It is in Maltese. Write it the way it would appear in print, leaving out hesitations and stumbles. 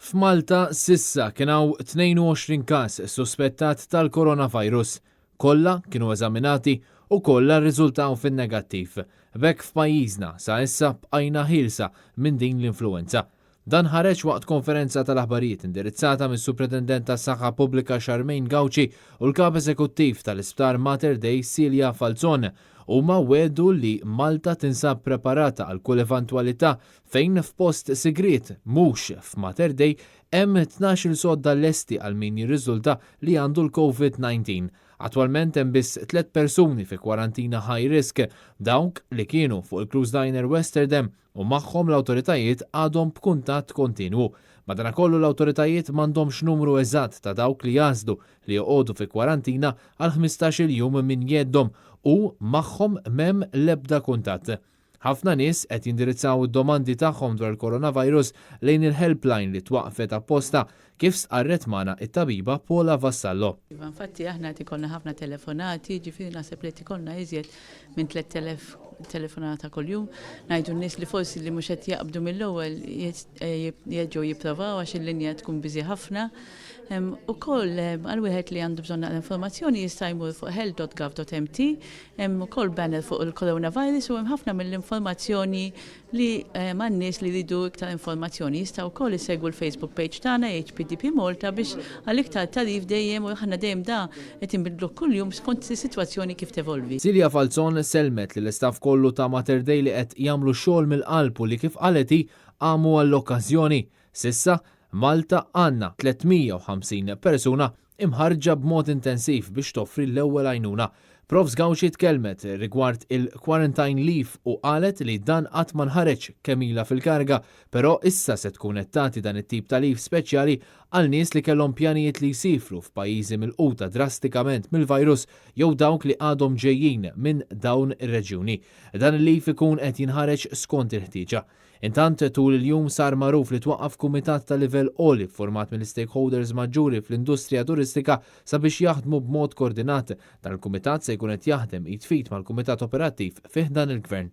F'Malta sissa kien hawn 22 każ suspettat tal-Coronavirus. Kollha kienu eżaminati u kollha rriżultaw fin-negattiv. B'hekk f'pajjiżna sa issa bqajna ħielsa minn din l-influwenza. Dan ħareġ waqt konferenza tal-aħbarijiet indirizzata mis-Supretendent tas-Saħħa Pubblika Charmaine Gauci u l-Kap Eżekuttiv tal-Isptar Mater Dei Silja Falzon huma weddu li Malta tinsab preparata għal kull eventwalità fejn f'post sigriet mhux f'Mater Dei hemm 12 sodda lesti għal min jirriżulta li għandu l-COVID-19. Attwalment hemm biss 3 persuni fi kwarantina high risk, dawk li kienu fuq il-Cruise Liner Westerdam u magħhom l-awtoritajiet għadhom b'kuntatt kontinwu. Madankollu l-awtoritajiet m'għandhomx numru eżatt ta' dawk li jażlu li joqogħdu fi kwarantina għal 15-il jum minn jeddhom u magħhom m'hemm l-ebda kuntatt. Ħafna nies qed jindirizzaw id-domandi tagħhom dwar il-coronavirus lejn il-helpline li twaqfet apposta kif sqarret magħna it-tabiba Paula Vassallo. Infatti aħna qed ikollna ħafna telefonati, ġifieri naħseb li qed ikollna iżjed minn 3000 telefonata kuljum. Ngħidu n-nies li forsi li mhux qed jaqbdu mill-ewwel jerġgħu jipprovaw għax il-linja tkun biżi ħafna. Ukoll għal wieħed li għandu bżonn informazzjoni jista' jmur fuq health.gov.mt, hemm ukoll banner fuq il-coronavirus u hemm ħafna mill-informazzjoni li man-nies li jridu iktar informazzjoni jistgħu wkoll isegwu l-Facebook page tagħna HPDP Malta biex għal iktar tarif dejjem u aħna dejjem da qed inbidlu kuljum skont is-sitwazzjoni kif tevolvi. Silja Falzon selmet li l-istaff kollu ta' Mater Dei li qed jagħmlu xogħol mill-qalb u li kif qaleti għamu għall-okkażjoni. Sissa Malta għandna 350 persuna imħarġa b'mod intensiv biex toffri l-ewwel għajnuna. Profs Gauci tkellmet rigward il-quarantine leave u qalet li dan qatt ma nħareġ kemm ilha fil-karga, però issa se tkun qed tagħti dan it-tip ta' leave speċjali għal nies li kellhom pjanijiet li jsifru f'pajjiżi milquta drastikament mill-virus jew dawk li għadhom ġejjin minn dawn ir-reġjuni. Dan il-leave ikun qed jinħareġ skont il-ħtieġa. Intant tul il-jum sar magħruf li twaqqaf kumitat ta' livell għoli format mill-stakeholders maġġuri fl-industrija turistika sabiex jaħdmu b'mod koordinat. Dan il-kumitat se jkun qed jaħdem jitfit mal-Kumitat Operattiv fih dan il-Gvern.